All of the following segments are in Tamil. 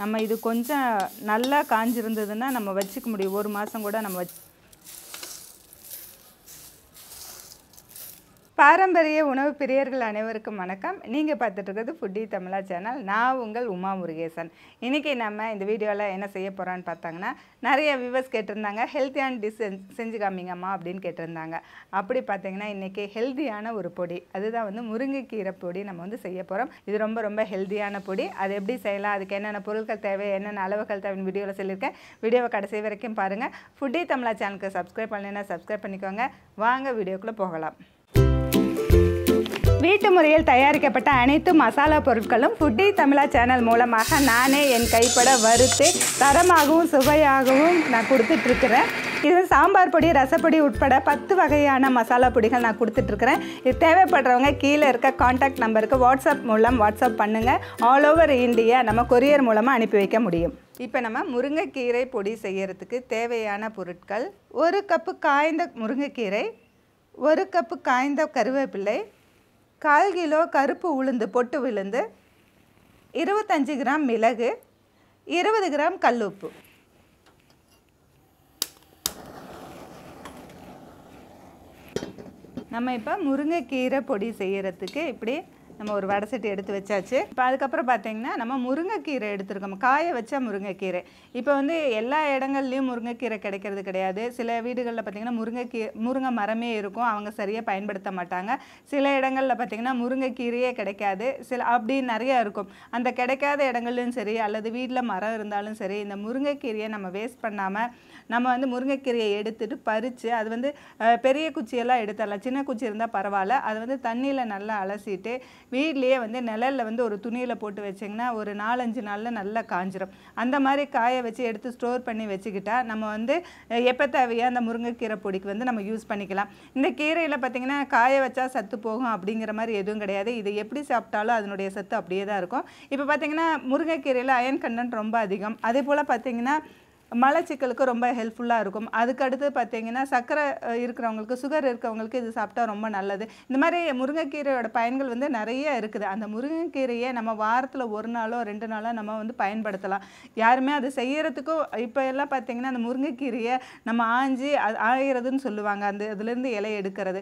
நம்ம இது கொஞ்சம் நல்லா காஞ்சிருந்ததுன்னா நம்ம வச்சுக்க முடியும், ஒரு மாதம் கூட நம்ம பாரம்பரிய உணவு பிரியர்கள் அனைவருக்கும் வணக்கம். நீங்கள் பார்த்துட்டு இருக்கிறது ஃபுட்டி தமிழா சேனல். நான் உங்கள் உமா முருகேசன். இன்றைக்கி நம்ம இந்த வீடியோவில் என்ன செய்ய போகிறோன்னு பார்த்தாங்கன்னா, நிறைய வியூவர்ஸ் கேட்டிருந்தாங்க ஹெல்த்தியான டிஷ் செஞ்சு காமிங்கம்மா அப்படின்னு கேட்டிருந்தாங்க. அப்படி பார்த்தீங்கன்னா இன்றைக்கி ஹெல்த்தியான ஒரு பொடி, அதுதான் வந்து முருங்கைக்கீரை பொடி நம்ம வந்து செய்ய போகிறோம். இது ரொம்ப ரொம்ப ஹெல்த்தியான பொடி. அது எப்படி செய்யலாம், அதுக்கு என்னென்ன பொருட்கள் தேவை, என்னென்ன அளவுகள் தேவைன்னு வீடியோவில் சொல்லியிருக்கேன். வீடியோவை கடைசி வரைக்கும் பாருங்கள். ஃபுட்டி தமிழா சேனலுக்கு சப்ஸ்கிரைப் பண்ணலைன்னா சப்ஸ்கிரைப் பண்ணிக்கோங்க. வாங்க வீடியோக்குள்ளே போகலாம். வீட்டு முறையில் தயாரிக்கப்பட்ட அனைத்து மசாலா பொருட்களும் ஃபுட்டி தமிழா சேனல் மூலமாக நானே என் கைப்பட வறுத்து தரமாகவும் சுவையாகவும் நான் கொடுத்துட்ருக்கிறேன். இது சாம்பார் பொடி, ரசப்பொடி உட்பட 10 வகையான மசாலா பொடிகள் நான் கொடுத்துட்ருக்கிறேன். இது தேவைப்படுறவங்க கீழே இருக்க காண்டாக்ட் நம்பருக்கு வாட்ஸ்அப் மூலம் வாட்ஸ்அப் பண்ணுங்கள். ஆல் ஓவர் இந்தியா நம்ம கொரியர் மூலமாக அனுப்பி வைக்க முடியும். இப்போ நம்ம முருங்கைக்கீரை பொடி செய்கிறதுக்கு தேவையான பொருட்கள்: 1 கப்பு காய்ந்த முருங்கைக்கீரை, 1 கப்பு காய்ந்த கருவேப்பிலை, 1/4 கிலோ கருப்பு உளுந்து பொட்டு விழுந்து, 25 கிராம் மிளகு, 20 கிராம் கல்லுப்பு. நம்ம இப்போ முருங்கைக்கீரை பொடி செய்கிறதுக்கு இப்படி நம்ம ஒரு வடை சட்டி எடுத்து வச்சாச்சு. இப்போ அதுக்கப்புறம் பார்த்தீங்கன்னா நம்ம முருங்கைக்கீரை எடுத்துருக்கோம், காய வச்ச முருங்கைக்கீரை. இப்போ வந்து எல்லா இடங்கள்லையும் முருங்கைக்கீரை கிடைக்கிறது கிடையாது. சில வீடுகளில் பார்த்திங்கன்னா முருங்கை மரமே இருக்கும், அவங்க சரியாக பயன்படுத்த மாட்டாங்க. சில இடங்களில் பார்த்திங்கன்னா முருங்கைக்கீரையே கிடைக்காது, அப்படி நிறையா இருக்கும். அந்த கிடைக்காத இடங்கள்லையும் சரி, அல்லது வீட்டில் மரம் இருந்தாலும் சரி, இந்த முருங்கைக்கீரையை நம்ம வேஸ்ட் பண்ணாமல் நம்ம வந்து முருங்கைக்கீரையை எடுத்துகிட்டு பறித்து, அது வந்து பெரிய குச்சியெல்லாம் எடுத்துடலாம், சின்ன குச்சி இருந்தால் பரவாயில்ல. அதை வந்து தண்ணியில் நல்லா அலசிட்டு வீட்லேயே வந்து நிழலில் வந்து ஒரு துணியில் போட்டு வச்சிங்கன்னா ஒரு 4-5 நாளில் நல்லா காஞ்சிரும். அந்த மாதிரி காய வச்சு எடுத்து ஸ்டோர் பண்ணி வச்சுக்கிட்டா நம்ம வந்து எப்போ தேவையோ அந்த முருங்கைக்கீரை பொடிக்கு வந்து நம்ம யூஸ் பண்ணிக்கலாம். இந்த கீரையில் பார்த்திங்கன்னா காய வச்சா சத்து போகும் அப்படிங்கிற மாதிரி எதுவும் கிடையாது. இது எப்படி சாப்பிட்டாலும் அதனுடைய சத்து அப்படியே தான் இருக்கும். இப்போ பார்த்திங்கன்னா முருங்கைக்கீரையில் அயன் கண்டென்ட் ரொம்ப அதிகம். அதே போல் பார்த்திங்கன்னா மலச்சிக்கலுக்கு ரொம்ப ஹெல்ப்ஃபுல்லாக இருக்கும். அதுக்கடுத்து பார்த்திங்கன்னா சர்க்கரை இருக்கிறவங்களுக்கு, சுகர் இருக்கிறவங்களுக்கு இது சாப்பிட்டா ரொம்ப நல்லது. இந்த மாதிரி முருங்கைக்கீரையோட பயன்கள் வந்து நிறைய இருக்குது. அந்த முருங்கைக்கீரையை நம்ம வாரத்தில் 1 நாளோ 2 நாளோ நம்ம வந்து பயன்படுத்தலாம். யாருமே அது செய்கிறதுக்கும் இப்போ எல்லாம் பார்த்திங்கன்னா அந்த முருங்கைக்கீரையை நம்ம ஆகிறதுன்னு சொல்லுவாங்க, அந்த இதுலேருந்து இலை எடுக்கிறது.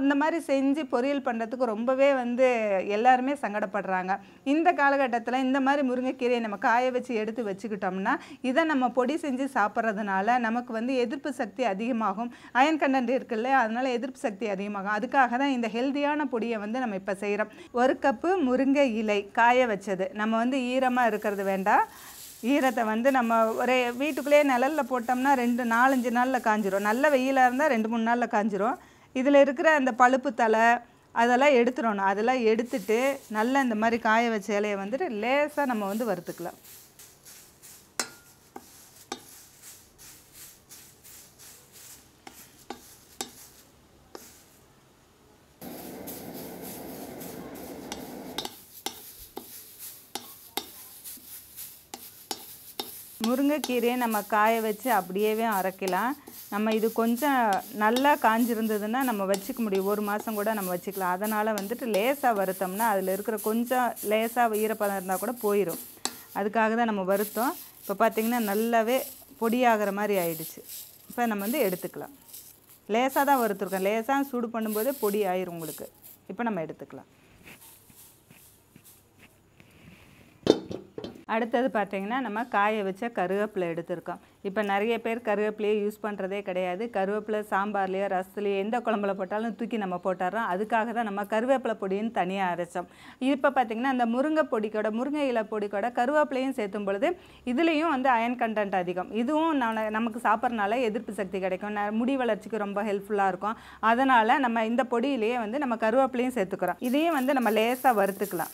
அந்த மாதிரி செஞ்சு பொரியல் பண்ணுறதுக்கு ரொம்பவே வந்து எல்லாருமே சங்கடப்படுறாங்க. இந்த காலகட்டத்தில் இந்த மாதிரி முருங்கைக்கீரையை நம்ம காய வச்சு எடுத்து வச்சுக்கிட்டோம்னா இதை நம்ம பொடி செஞ்சு சாப்பிட்றதுனால நமக்கு வந்து எதிர்ப்பு சக்தி அதிகமாகும். அயன் கண்டென்ட் இருக்குல்ல, அதனால எதிர்ப்பு சக்தி அதிகமாகும். அதுக்காக தான் இந்த ஹெல்த்தியான பொடியை வந்து நம்ம இப்போ செய்கிறோம். 1 கப்பு முருங்கை இலை காய வச்சது. நம்ம வந்து ஈரமாக இருக்கிறது வேண்டாம். ஈரத்தை வந்து நம்ம ஒரு வீட்டுக்குள்ளேயே நிழலில் போட்டோம்னா 4-5 நாளில் காஞ்சிரும். நல்ல வெயிலாக இருந்தால் 2-3 நாளில் காஞ்சிரும். இதில் இருக்கிற அந்த பழுப்பு தலை அதெல்லாம் எடுத்துடணும். அதெல்லாம் எடுத்துட்டு நல்லா இந்த மாதிரி காய வச்ச இலையை வந்துட்டு லேசாக நம்ம வந்து வறுத்துக்கலாம். முருங்கைக்கீரையை நம்ம காய வச்சு அப்படியே அரைக்கலாம். நம்ம இது கொஞ்சம் நல்லா காஞ்சிருந்ததுன்னா நம்ம வச்சுக்க முடியும், ஒரு மாதம் கூட நம்ம வச்சுக்கலாம். அதனால் வந்துட்டு லேசாக வறுத்தோம்னா அதில் இருக்கிற கொஞ்சம் லேசாக ஈரப்பதம் இருந்தால் கூட போயிடும். அதுக்காக தான் நம்ம வறுத்தோம். இப்போ பார்த்திங்கன்னா நல்லாவே பொடியாகிற மாதிரி ஆயிடுச்சு. இப்போ நம்ம வந்து எடுத்துக்கலாம். லேசாக தான் வறுத்துருக்கோம், லேசாக சூடு பண்ணும்போதே பொடி ஆயிரும் உங்களுக்கு. இப்போ நம்ம எடுத்துக்கலாம். அடுத்தது பார்த்திங்கன்னா நம்ம காய வச்ச கருவேப்பிலை எடுத்துருக்கோம். இப்போ நிறைய பேர் கருவேப்பிலையை யூஸ் பண்ணுறதே கிடையாது. கருவேப்பிலை சாம்பார்லேயோ ரசத்துலேயோ எந்த குழம்புல போட்டாலும் தூக்கி நம்ம போட்டுறோம். அதுக்காக தான் நம்ம கருவேப்பிலை பொடின்னு தனியாக அரைச்சோம். இப்போ பார்த்திங்கன்னா அந்த முருங்கை இலை பொடிக்கோட கருவேப்பிலையும் சேர்த்தும் பொழுது இதுலேயும் வந்து அயன் கண்டென்ட் அதிகம். இதுவும் நமக்கு சாப்பிட்றனால எதிர்ப்பு சக்தி கிடைக்கும், முடி வளர்ச்சிக்கு ரொம்ப ஹெல்ப்ஃபுல்லாக இருக்கும். அதனால் நம்ம இந்த பொடியிலேயே வந்து நம்ம கருவேப்பிலையும் சேர்த்துக்கிறோம். இதையும் வந்து நம்ம லேசாக வறுத்துக்கலாம்.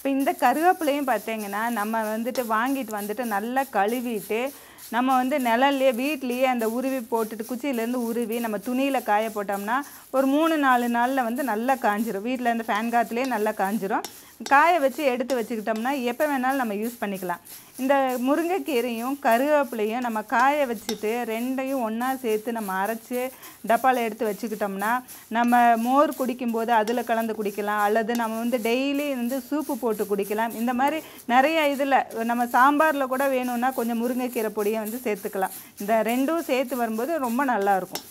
இப்போ இந்த கருவேப்பிலையும் பார்த்திங்கன்னா நம்ம வந்துட்டு வாங்கிட்டு வந்துட்டு நல்லா கழுவிட்டு நம்ம வந்து நிழல்லையே வீட்லேயே அந்த உருவி போட்டுட்டு குச்சியிலேருந்து உருவி நம்ம துணியில் காய போட்டோம்னா ஒரு 3-4 நாளில் வந்து நல்லா காஞ்சிரும். வீட்டில் இருந்து ஃபேன் காற்றுலேயே நல்லா காஞ்சிரும். காய வச்சு எடுத்து வச்சுக்கிட்டோம்னா எப்போ வேணாலும் நம்ம யூஸ் பண்ணிக்கலாம். இந்த முருங்கைக்கீரையும் கருவேப்பிலையும் நம்ம காய வச்சுட்டு ரெண்டையும் ஒன்றா சேர்த்து நம்ம அரைச்சி டப்பாவில் எடுத்து வச்சுக்கிட்டோம்னா நம்ம மோர் குடிக்கும்போது அதில் கலந்து குடிக்கலாம், அல்லது நம்ம வந்து டெய்லி வந்து சூப்பு போட்டு குடிக்கலாம். இந்த மாதிரி நிறைய இதில் நம்ம சாம்பாரில் கூட வேணும்னா கொஞ்சம் முருங்கைக்கீரை பொடியை வந்து சேர்த்துக்கலாம். இந்த ரெண்டும் சேர்த்து வரும்போது ரொம்ப நல்லாயிருக்கும்.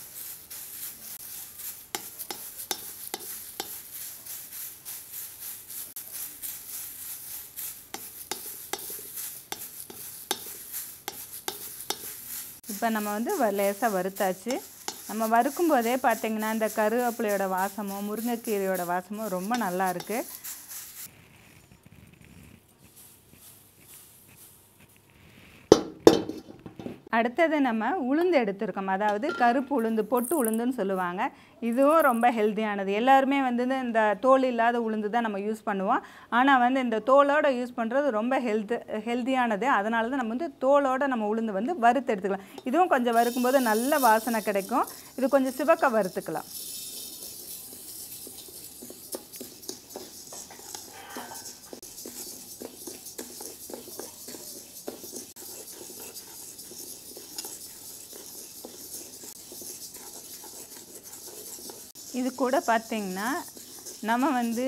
இப்போ நம்ம வந்து லேசாக வறுத்தாச்சு. நம்ம வறுக்கும் போதே பார்த்திங்கன்னா இந்த கருவேப்பிலையோட வாசமும் முருங்கைக்கீரையோட வாசமும் ரொம்ப நல்லா இருக்குது. அடுத்தது நம்ம உளுந்து எடுத்துருக்கோம், அதாவது கருப்பு உளுந்து, பொட்டு உளுந்துன்னு சொல்லுவாங்க. இதுவும் ரொம்ப ஹெல்த்தியானது. எல்லாருமே வந்து இந்த தோல் இல்லாத உளுந்து தான் நம்ம யூஸ் பண்ணுவோம். ஆனால் வந்து இந்த தோலோடு யூஸ் பண்ணுறது ரொம்ப ஹெல்த்தியானது. அதனால தான் நம்ம வந்து தோலோடு நம்ம உளுந்து வந்து வறுத்து எடுத்துக்கலாம். இதுவும் கொஞ்சம் வறுக்கும்போது நல்ல வாசனை கிடைக்கும். இது கொஞ்சம் சிவக்க வறுத்துக்கலாம். இது கூட பார்த்திங்கன்னா நம்ம வந்து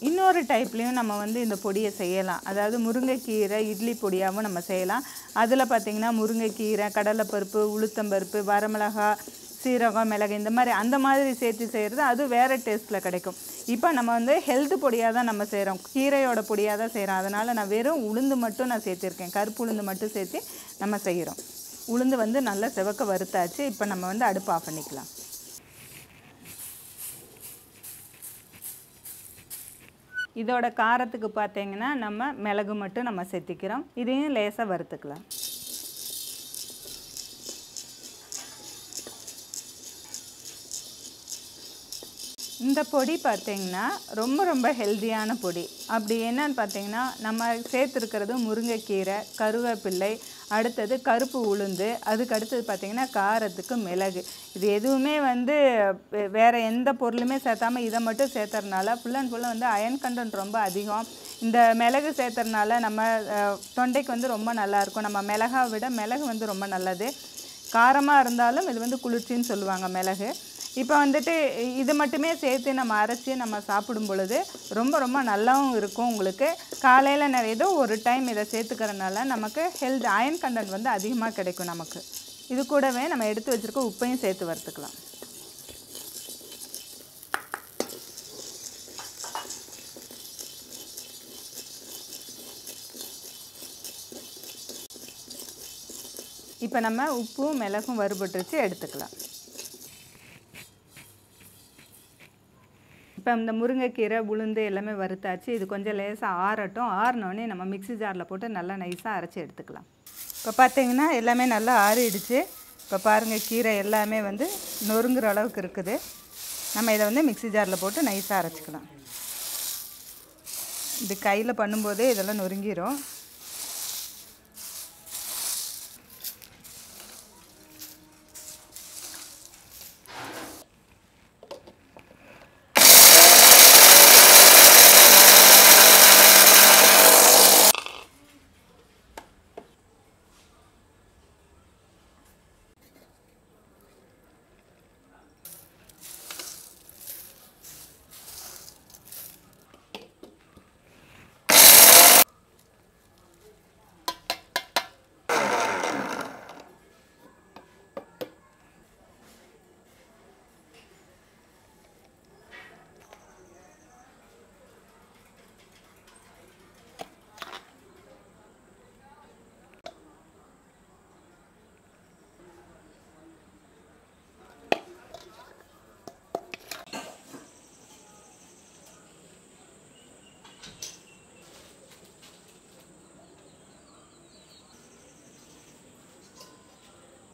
இன்னொரு டைப்லேயும் நம்ம வந்து இந்த பொடியை செய்யலாம். அதாவது முருங்கைக்கீரை இட்லி பொடியாகவும் நம்ம செய்யலாம். அதில் பார்த்திங்கன்னா முருங்கைக்கீரை, கடலைப்பருப்பு, உளுத்தம்பருப்பு, வரமிளகா, சீரகம், மிளகு இந்த மாதிரி அந்த மாதிரி சேர்த்து செய்கிறது அது வேறு டேஸ்ட்டில் கிடைக்கும். இப்போ நம்ம வந்து ஹெல்த் பொடியாக தான் நம்ம செய்கிறோம், கீரையோட பொடியாக தான் செய்கிறோம். அதனால் நான் வெறும் உளுந்து மட்டும் நான் சேர்த்துருக்கேன், கருப்பு உளுந்து மட்டும் சேர்த்து நம்ம செய்கிறோம். உளுந்து வந்து நல்லா சிவக்க வறுத்தாச்சு. இப்போ நம்ம வந்து அடுப்பு ஆஃப் பண்ணிக்கலாம். இதோட காரத்துக்கு பார்த்தீங்கன்னா நம்ம மிளகு மட்டும் நம்ம சேர்த்திக்கிறோம். இதையும் லேசாக வறுத்துக்கலாம். இந்த பொடி பார்த்திங்கன்னா ரொம்ப ஹெல்த்தியான பொடி. அப்படி என்னன்னு பார்த்தீங்கன்னா நம்ம சேர்த்துருக்கிறது முருங்கைக்கீரை, கருவேப்பிள்ளை, அடுத்தது கருப்பு உளுந்து, அதுக்கு அடுத்தது பார்த்திங்கன்னா காரத்துக்கு மிளகு. இது எதுவுமே வந்து வேறு எந்த பொருளுமே சேர்த்தாமல் இதை மட்டும் சேர்த்துறதுனால ஃபுல் அண்ட் ஃபுல்லாக வந்து அயன் கண்டென்ட் ரொம்ப அதிகம். இந்த மிளகு சேர்த்துறதுனால நம்ம தொண்டைக்கு வந்து ரொம்ப நல்லாயிருக்கும். நம்ம மிளகாவை விட மிளகு வந்து ரொம்ப நல்லது. காரமாக இருந்தாலும் இது வந்து குளிர்ச்சின்னு சொல்லுவாங்க மிளகு. இப்போ வந்துட்டு இது மட்டுமே சேர்த்து நம்ம அரைச்சி நம்ம சாப்பிடும் பொழுது ரொம்ப நல்லாவும் இருக்கும். உங்களுக்கு காலையில் ஏதோ ஒரு டைம் இதை சேர்த்துக்கிறதுனால நமக்கு அயன் கண்டென்ட் வந்து அதிகமாக கிடைக்கும் நமக்கு. இது கூடவே நம்ம எடுத்து வச்சுருக்க உப்பையும் சேர்த்து வறுத்துக்கலாம். இப்போ நம்ம உப்பும் மிளகும் வறுபட்டுருச்சு, எடுத்துக்கலாம். இப்போ இந்த முருங்கைக்கீரை, உளுந்து எல்லாமே வறுத்தாச்சு. இது கொஞ்சம் லேசாக ஆறட்டும். ஆறினோடனே நம்ம மிக்ஸி ஜாரில் போட்டு நல்லா நைஸாக அரைச்சி எடுத்துக்கலாம். இப்போ பார்த்திங்கன்னா எல்லாமே நல்லா ஆறிடுச்சு. இப்போ பாருங்கள், கீரை எல்லாமே வந்து நொறுங்குற அளவுக்கு இருக்குது. நம்ம இதை வந்து மிக்ஸி ஜாரில் போட்டு நைஸாக அரைச்சிக்கலாம். இது கையில் பண்ணும்போதே இதெல்லாம் நொறுங்கிடும்.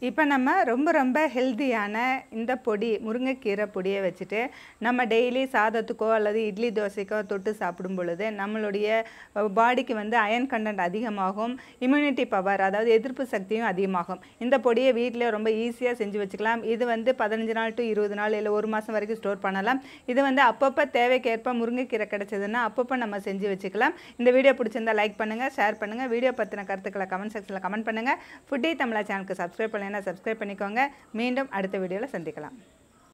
இப்போ நம்ம ரொம்ப ஹெல்தியான இந்த பொடி முருங்கைக்கீரை பொடியை வச்சுட்டு நம்ம டெய்லி சாதத்துக்கோ அல்லது இட்லி தோசைக்கோ தொட்டு சாப்பிடும் பொழுது நம்மளுடைய பாடிக்கு வந்து அயன் கண்டென்ட் அதிகமாகும், இம்யூனிட்டி பவர் அதாவது எதிர்ப்பு சக்தியும் அதிகமாகும். இந்த பொடியை வீட்டில் ரொம்ப ஈஸியாக செஞ்சு வச்சுக்கலாம். இது வந்து 15 நாள் டு 20 நாள் இல்லை 1 மாதம் வரைக்கும் ஸ்டோர் பண்ணலாம். இது வந்து அப்பப்போ தேவைக்கேற்ப முருங்கைக்கீரை கிடைச்சதுன்னா அப்பப்போ நம்ம செஞ்சு வச்சுக்கலாம். இந்த வீடியோ பிடிச்சிருந்தா லைக் பண்ணுங்கள், ஷேர் பண்ணுங்கள். வீடியோ பற்றின கருத்துக்களை கமெண்ட் செக்ஷனில் கமெண்ட் பண்ணுங்கள். ஃபுட்டி தமிழா சேனலுக்கு சப்ஸ்கிரைப் பண்ணலைன்னா சப்ஸ்கிரைப் பண்ணிக்கோங்க. மீண்டும் அடுத்த வீடியோவில் சந்திக்கலாம்.